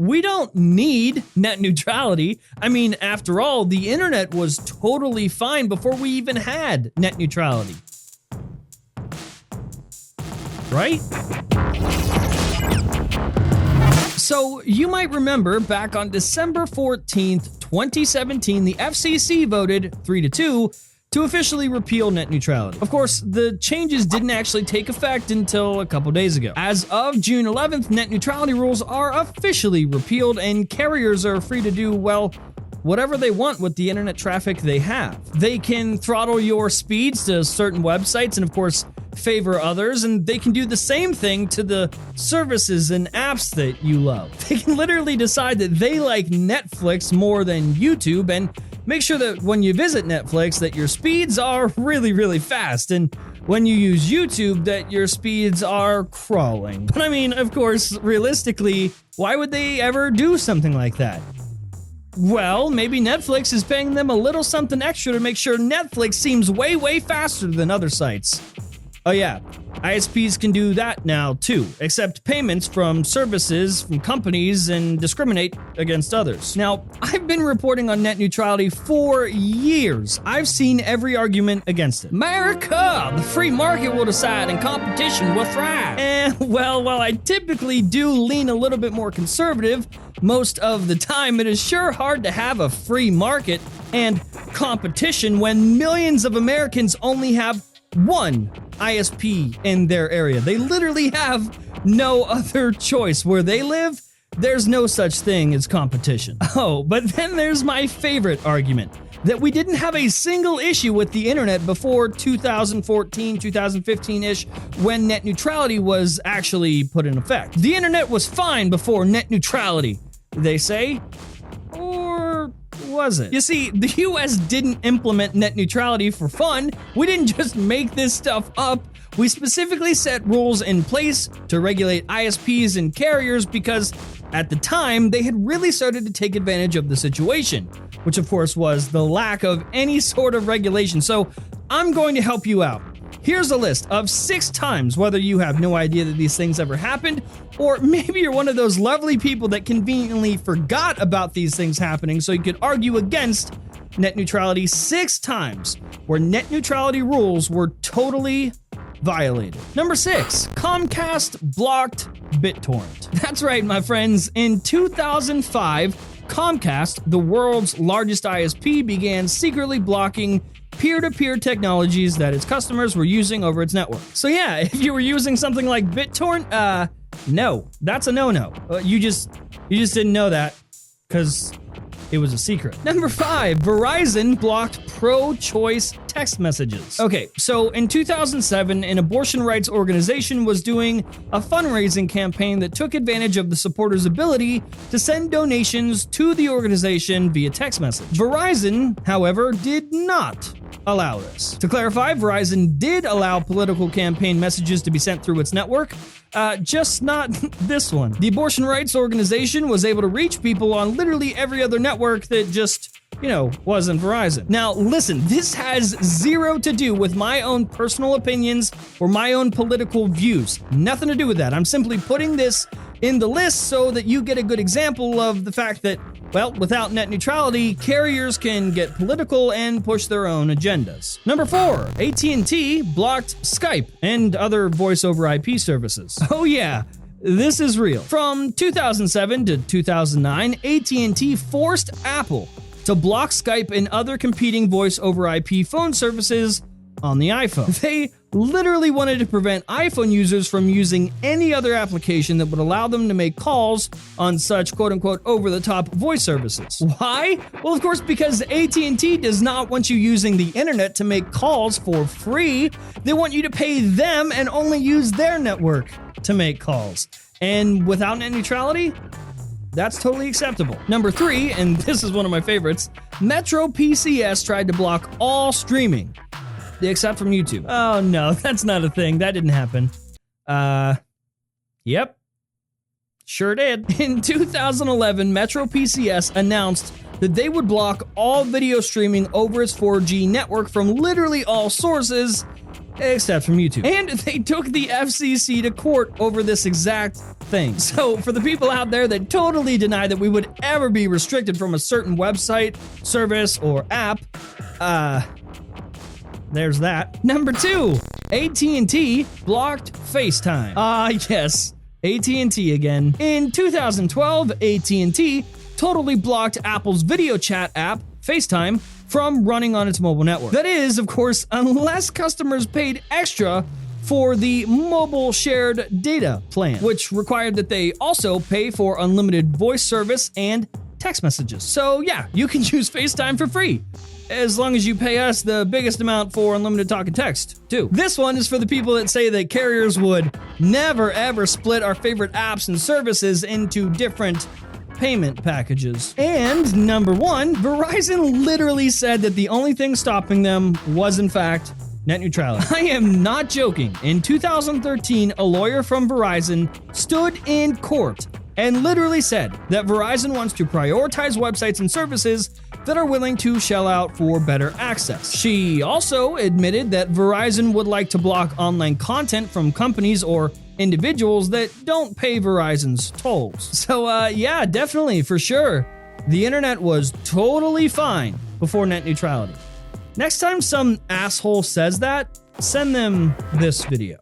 We don't need net neutrality. I mean, after all, the internet was totally fine before we even had net neutrality. Right? So you might remember back on December 14th, 2017, the FCC voted 3-2 to officially repeal net neutrality. Of course, the changes didn't actually take effect until a couple days ago. As of June 11th, net neutrality rules are officially repealed and carriers are free to do, well, whatever they want with the internet traffic they have. They can throttle your speeds to certain websites and of course favor others, and they can do the same thing to the services and apps that you love. They can literally decide that they like Netflix more than YouTube and make sure that when you visit Netflix that your speeds are really, really fast, and when you use YouTube that your speeds are crawling. But I mean, of course, realistically, why would they ever do something like that? Well, maybe Netflix is paying them a little something extra to make sure Netflix seems way, way faster than other sites. Oh yeah, ISPs can do that now too, accept payments from services from companies and discriminate against others. Now, I've been reporting on net neutrality for years. I've seen every argument against it. America, the free market will decide and competition will thrive. And well, while I typically do lean a little bit more conservative, most of the time it is sure hard to have a free market and competition when millions of Americans only have one ISP in their area. They literally have no other choice. Where they live, there's no such thing as competition. Oh, but then there's my favorite argument, that we didn't have a single issue with the internet before 2014, 2015-ish, when net neutrality was actually put in effect. The internet was fine before net neutrality, they say. Or was it? You see, the US didn't implement net neutrality for fun. We didn't just make this stuff up. We specifically set rules in place to regulate ISPs and carriers because at the time they had really started to take advantage of the situation, which of course was the lack of any sort of regulation. So I'm going to help you out. Here's a list of 6 times, whether you have no idea that these things ever happened, or maybe you're one of those lovely people that conveniently forgot about these things happening so you could argue against net neutrality. 6 times where net neutrality rules were totally violated. Number 6, Comcast blocked BitTorrent. That's right, my friends. In 2005, Comcast, the world's largest ISP, began secretly blocking peer-to-peer technologies that its customers were using over its network. So yeah, if you were using something like BitTorrent, no, that's a no-no. You just didn't know that because it was a secret. Number 5, Verizon blocked pro-choice text messages. Okay, so in 2007, an abortion rights organization was doing a fundraising campaign that took advantage of the supporters' ability to send donations to the organization via text message. Verizon, however, did not allow this. To clarify, Verizon did allow political campaign messages to be sent through its network, just not this one. The abortion rights organization was able to reach people on literally every other network that just, wasn't Verizon. Now, listen, this has zero to do with my own personal opinions or my own political views. Nothing to do with that. I'm simply putting this in the list so that you get a good example of the fact that, well, without net neutrality, carriers can get political and push their own agendas. Number 4, AT&T blocked Skype and other voice over IP services. Oh yeah, this is real. From 2007 to 2009, AT&T forced Apple to block Skype and other competing voice over IP phone services on the iPhone. They literally wanted to prevent iPhone users from using any other application that would allow them to make calls on such quote-unquote over-the-top voice services. Why? Well, of course, because AT&T does not want you using the internet to make calls for free. They want you to pay them and only use their network to make calls. And without net neutrality, that's totally acceptable. Number 3, and this is one of my favorites, MetroPCS tried to block all streaming, except from YouTube. Oh no, that's not a thing. That didn't happen. Yep. Sure did. In 2011, MetroPCS announced that they would block all video streaming over its 4G network from literally all sources, except from YouTube. And they took the FCC to court over this exact thing. So for the people out there that totally deny that we would ever be restricted from a certain website, service, or app, there's that. Number 2, AT&T blocked FaceTime. Yes, AT&T again. In 2012, AT&T totally blocked Apple's video chat app, FaceTime, from running on its mobile network. That is, of course, unless customers paid extra for the mobile shared data plan, which required that they also pay for unlimited voice service and text messages. So yeah, you can use FaceTime for free, as long as you pay us the biggest amount for unlimited talk and text, too. This one is for the people that say that carriers would never ever split our favorite apps and services into different payment packages. And number 1, Verizon literally said that the only thing stopping them was, in fact, net neutrality. I am not joking. In 2013, a lawyer from Verizon stood in court and literally said that Verizon wants to prioritize websites and services that are willing to shell out for better access. She also admitted that Verizon would like to block online content from companies or individuals that don't pay Verizon's tolls. So yeah, definitely, for sure, the internet was totally fine before net neutrality. Next time some asshole says that, send them this video.